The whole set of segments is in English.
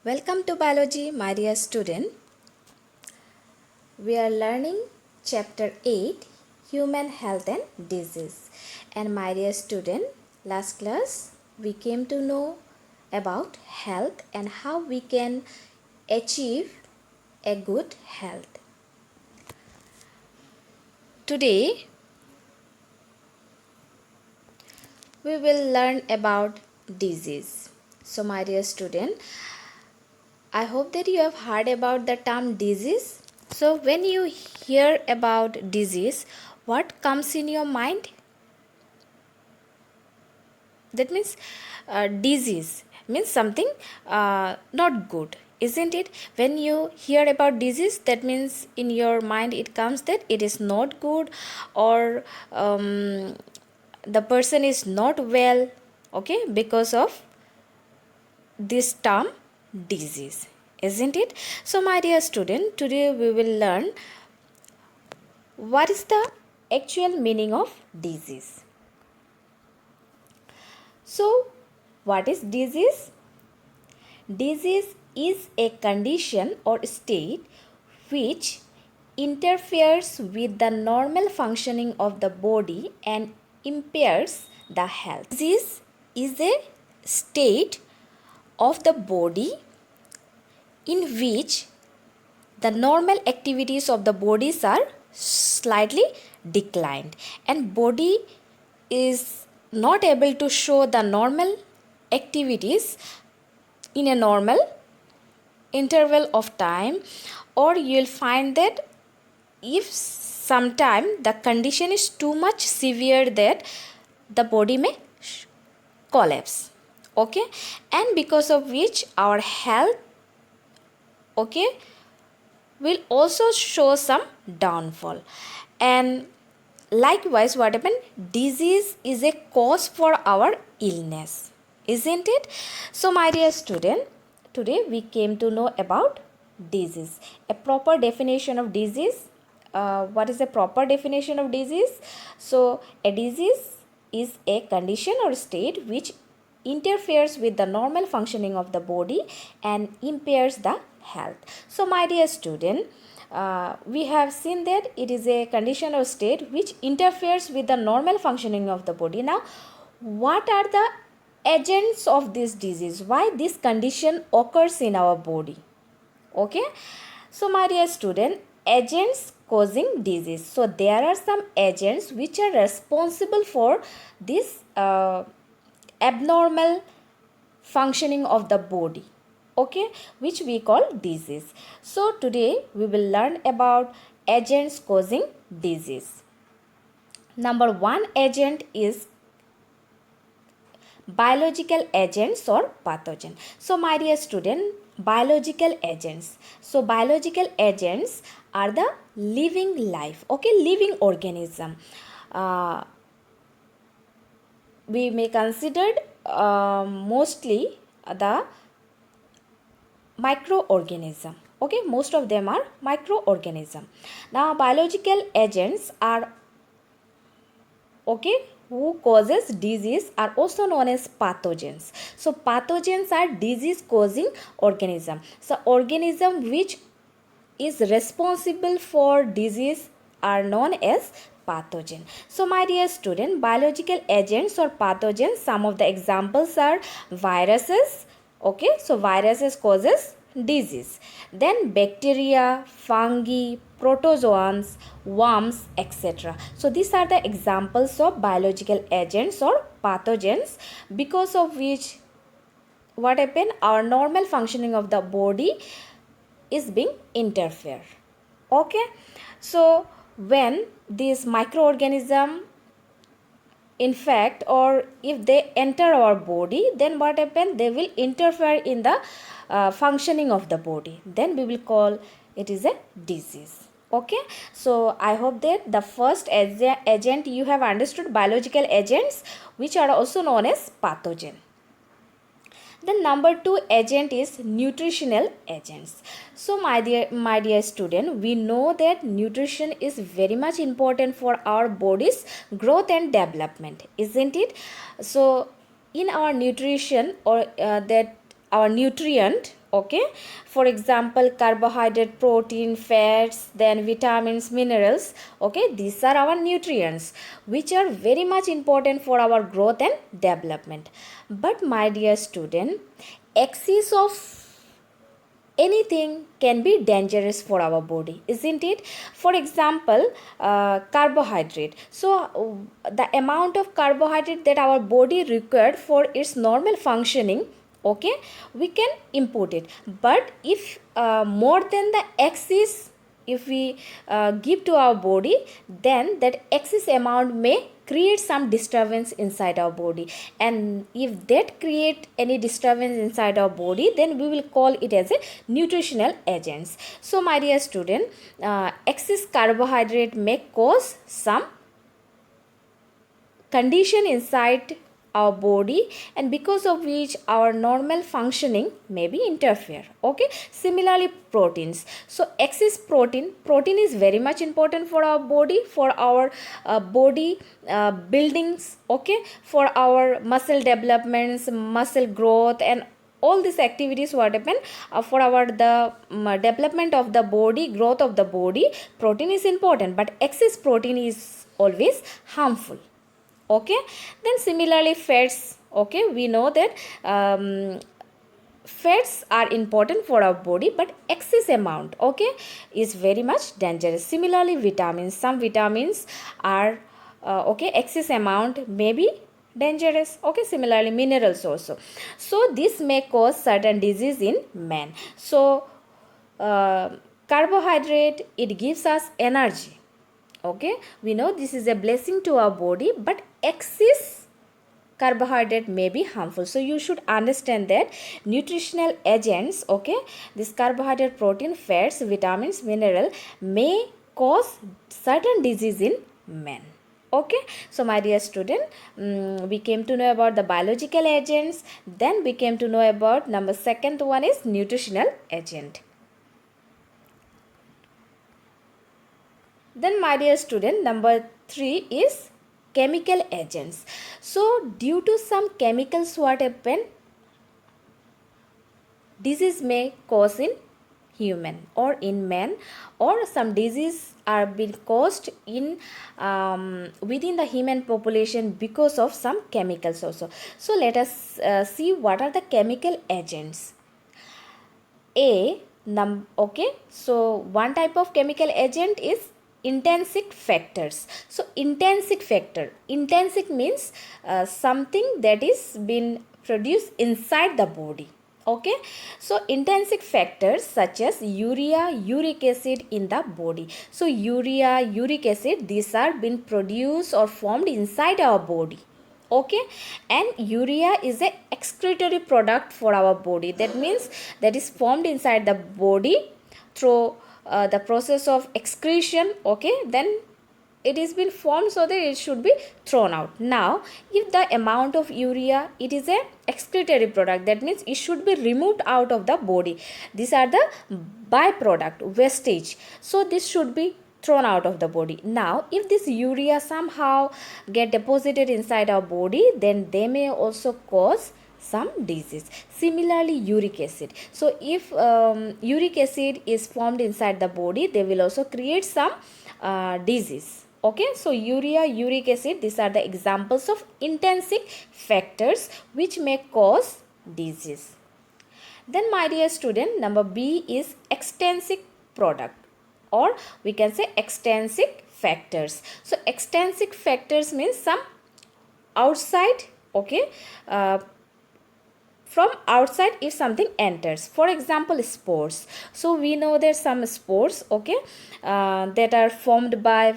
Welcome to Biology, my dear student. We are learning chapter 8, Human Health and Disease. And my dear student, last class we came to know about health and how we can achieve a good health. Today we will learn about disease. So my dear student, I hope that you have heard about the term disease. So when you hear about disease, what comes in your mind? That means disease means something not good, isn't it? When you hear about disease, that means in your mind it comes that it is not good, or the person is not well, okay, because of this term disease, isn't it? So my dear student, today we will learn what is the actual meaning of disease. So what is disease? Disease is a condition or state which interferes with the normal functioning of the body and impairs the health. Disease is a state of the body in which the normal activities of the bodies are slightly declined and body is not able to show the normal activities in a normal interval of time, or you'll find that if sometime the condition is too much severe that the body may collapse, okay, and because of which our health, okay, will also show some downfall. And likewise, what happened, disease is a cause for our illness, isn't it? So my dear student, today we came to know about disease, a proper definition of disease. What is the proper definition of disease? So a disease is a condition or state which interferes with the normal functioning of the body and impairs the health. So my dear student, we have seen that it is a condition or state which interferes with the normal functioning of the body. Now, what are the agents of this disease? Why this condition occurs in our body? Okay, so my dear student, agents causing disease. So there are some agents which are responsible for this abnormal functioning of the body, okay, which we call disease. So today we will learn about agents causing disease. Number one agent is biological agents or pathogen. So my dear student, biological agents. So biological agents are the living life, okay, living organism. We may consider mostly the microorganism, okay, most of them are microorganism. Now biological agents are, okay, who causes disease are also known as pathogens. So pathogens are disease causing organism. So organism which is responsible for disease are known as pathogen. So my dear student, biological agents or pathogens, some of the examples are viruses, okay, so viruses causes disease, then bacteria, fungi, protozoans, worms, etc. So these are the examples of biological agents or pathogens because of which what happen, our normal functioning of the body is being interfered, okay. So when this microorganism infect or if they enter our body, then what happen, they will interfere in the functioning of the body, then we will call it is a disease, okay. So I hope that the first agent you have understood, biological agents, which are also known as pathogen. The number two agent is nutritional agents. So my dear student, we know that nutrition is very much important for our body's growth and development, isn't it? So in our nutrition or that our nutrient, Okay, for example, carbohydrate, protein, fats, then vitamins, minerals. Okay, these are our nutrients which are very much important for our growth and development. But my dear student, excess of anything can be dangerous for our body, isn't it? For example, carbohydrate. So the amount of carbohydrate that our body required for its normal functioning, okay, we can input it. But if more than the excess, if we give to our body, then that excess amount may create some disturbance inside our body, and if that create any disturbance inside our body, then we will call it as a nutritional agents. So my dear student, excess carbohydrate may cause some condition inside our body, and because of which our normal functioning may be interfere. Okay, similarly proteins. So excess protein is very much important for our body, for our body buildings, okay, for our muscle developments, muscle growth, and all these activities what happen for our the development of the body, growth of the body. Protein is important, but excess protein is always harmful. Okay, then similarly fats. Okay, we know that fats are important for our body, but excess amount, okay, is very much dangerous. Similarly vitamins, some vitamins are okay, excess amount may be dangerous. Okay, similarly minerals also. So this may cause certain disease in man. So uh, carbohydrate, it gives us energy. Okay, we know this is a blessing to our body, but excess carbohydrate may be harmful. So you should understand that nutritional agents, okay, this carbohydrate, protein, fats, vitamins, mineral may cause certain disease in men. Okay, so my dear student, we came to know about the biological agents, then we came to know about number second one is nutritional agent. Then my dear student, number 3 is chemical agents. So due to some chemicals what happen, disease may cause in human or in man, or some disease are being caused in within the human population because of some chemicals also. So let us see what are the chemical agents. Okay, so one type of chemical agent is intrinsic factors. So intrinsic means something that is been produced inside the body. Okay, so intrinsic factors such as urea, uric acid in the body. So urea, uric acid, these are been produced or formed inside our body. Okay, and urea is a excretory product for our body, that means that is formed inside the body through the process of excretion. Okay, then it is been formed so that it should be thrown out. Now if the amount of urea, it is a excretory product, that means it should be removed out of the body. These are the byproduct, wastage, so this should be thrown out of the body. Now if this urea somehow get deposited inside our body, then they may also cause some disease. Similarly uric acid. So if uric acid is formed inside the body, they will also create some disease. Okay, so urea, uric acid, these are the examples of intrinsic factors which may cause disease. Then my dear student, number B is extrinsic product, or we can say extrinsic factors. So extrinsic factors means some outside, okay, from outside if something enters. For example spores. So we know there's some spores, okay, that are formed by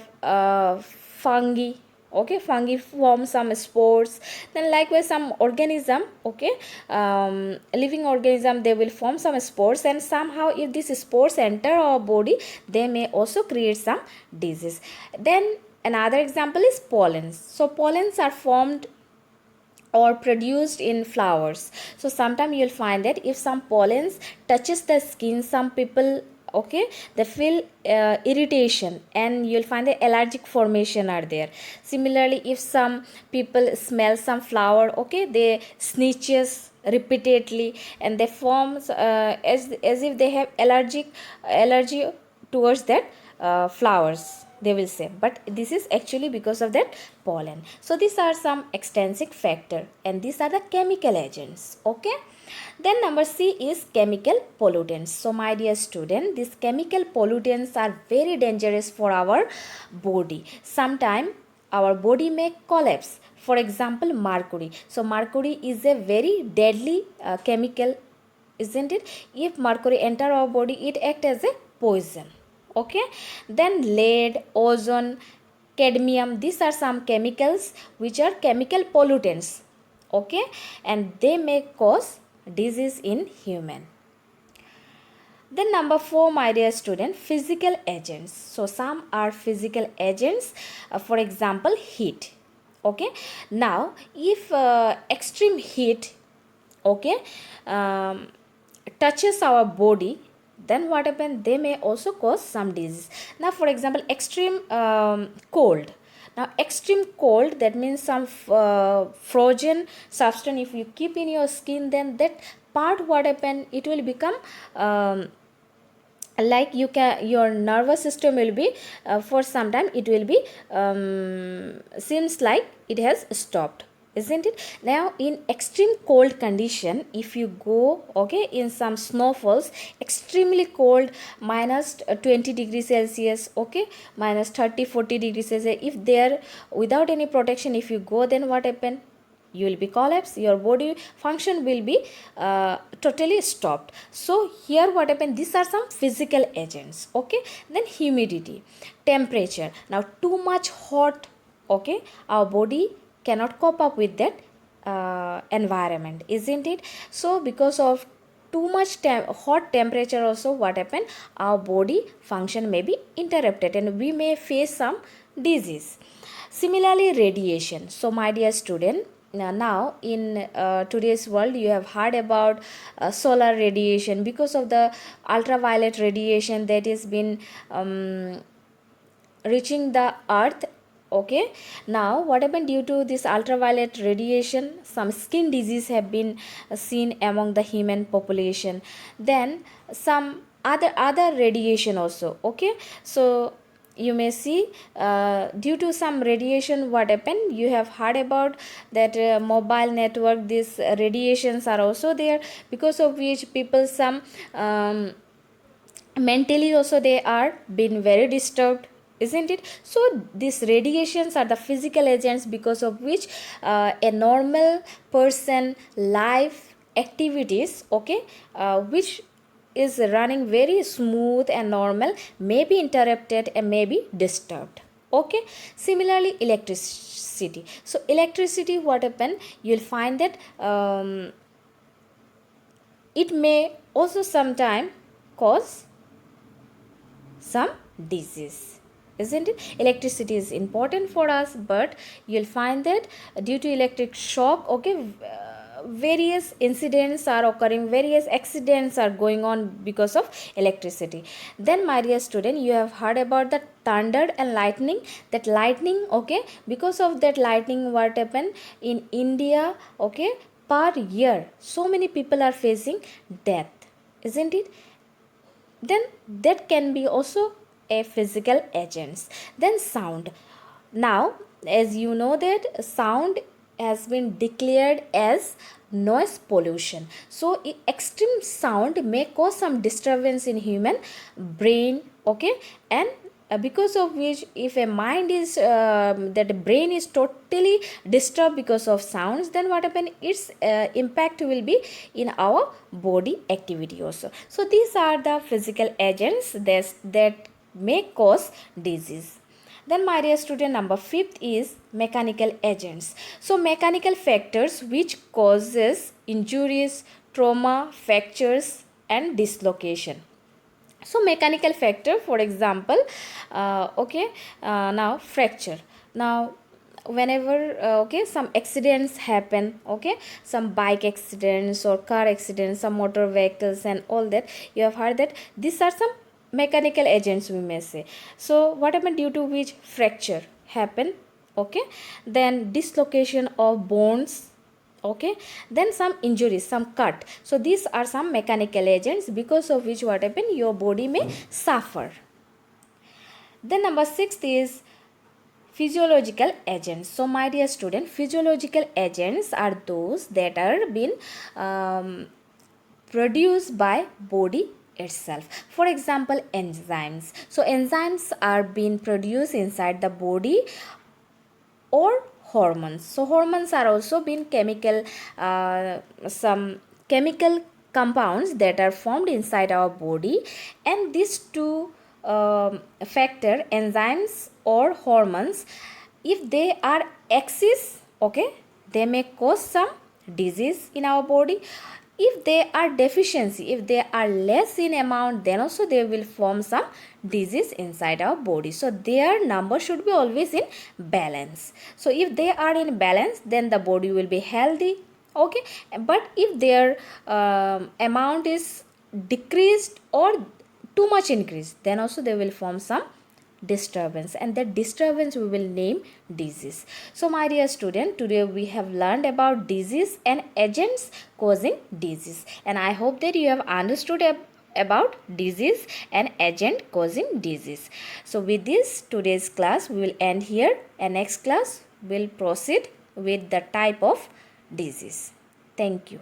fungi. Okay, fungi form some spores. Then likewise some organism, okay, living organism, they will form some spores, and somehow if these spores enter our body, they may also create some disease. Then another example is pollens. So pollens are formed or produced in flowers. So sometimes you'll find that if some pollens touches the skin, some people, okay, they feel irritation, and you'll find the allergic formation are there. Similarly if some people smell some flower, okay, they sneezes, repeatedly, and they form as if they have allergy towards that flowers, they will say, but this is actually because of that pollen. So these are some extrinsic factor, and these are the chemical agents. Okay, then number C is chemical pollutants. So my dear student, these chemical pollutants are very dangerous for our body. Sometimes our body may collapse. For example, mercury. So mercury is a very deadly chemical, isn't it? If mercury enter our body, it act as a poison. Okay, then lead, ozone, cadmium, these are some chemicals which are chemical pollutants. Okay, and they may cause disease in human. Then number 4, my dear student, physical agents. So some are physical agents, for example, heat. Okay, now if extreme heat, okay, touches our body, then what happens, they may also cause some disease. Now for example, extreme cold. Now extreme cold, that means some frozen substance if you keep in your skin, then that part, what happen, it will become like you can, your nervous system will be for some time it will be seems like it has stopped, isn't it? Now in extreme cold condition, if you go, okay, in some snowfalls, extremely cold, minus 20 degrees Celsius, okay, minus 30-40 degrees Celsius, if there without any protection, if you go, then what happen, you will be collapsed, your body function will be totally stopped. So here what happened, these are some physical agents. Okay, then humidity, temperature. Now too much hot, okay, our body cannot cope up with that environment, isn't it? So because of too much hot temperature also, what happen, our body function may be interrupted and we may face some disease. Similarly, radiation. So my dear student, now in today's world, you have heard about solar radiation, because of the ultraviolet radiation that has been reaching the earth. Okay, now what happened, due to this ultraviolet radiation, some skin disease have been seen among the human population. Then some other radiation also. Okay, so you may see due to some radiation, what happened, you have heard about that mobile network, these radiations are also there, because of which people some mentally also they are been very disturbed, isn't it? So these radiations are the physical agents because of which a normal person life activities, okay, which is running very smooth and normal, may be interrupted and may be disturbed. Okay, similarly electricity. So electricity, what happen, you'll find that it may also sometime cause some disease, isn't it? Electricity is important for us, but you'll find that due to electric shock, okay, various incidents are occurring, various accidents are going on because of electricity. Then my dear student, you have heard about the thunder and lightning. That lightning, okay, because of that lightning, what happened in India, okay, per year so many people are facing death, isn't it? Then that can be also a physical agents. Then sound. Now as you know that sound has been declared as noise pollution. So extreme sound may cause some disturbance in human brain. Okay, and because of which, if a mind is that brain is totally disturbed because of sounds, then what happen, its impact will be in our body activity also. So these are the physical agents that may cause disease. Then my dear student, number 5th is mechanical agents. So mechanical factors which causes injuries, trauma, fractures and dislocation. So mechanical factor, for example, okay, now fracture. Now whenever okay, some accidents happen, okay, some bike accidents or car accidents, some motor vehicles and all that, you have heard that these are some mechanical agents, we may say. So what happened, due to which fracture happen, okay, then dislocation of bones, Okay, then some injuries, some cut. So these are some mechanical agents because of which what happen, your body may suffer. Then number 6 is physiological agents. So my dear student, physiological agents are those that are being produced by body itself. For example, enzymes. So enzymes are being produced inside the body, or hormones. So hormones are also being chemical, some chemical compounds that are formed inside our body, and these two factor, enzymes or hormones, if they are excess, okay, they may cause some disease in our body. If they are deficiency, if they are less in amount, then also they will form some disease inside our body. So their number should be always in balance. So if they are in balance, then the body will be healthy. Okay, but if their amount is decreased or too much increased, then also they will form some disturbance, and that disturbance we will name disease. So my dear student, today we have learned about disease and agents causing disease, and I hope that you have understood about disease and agent causing disease. So with this, today's class we will end here, and next class will proceed with the type of disease. Thank you.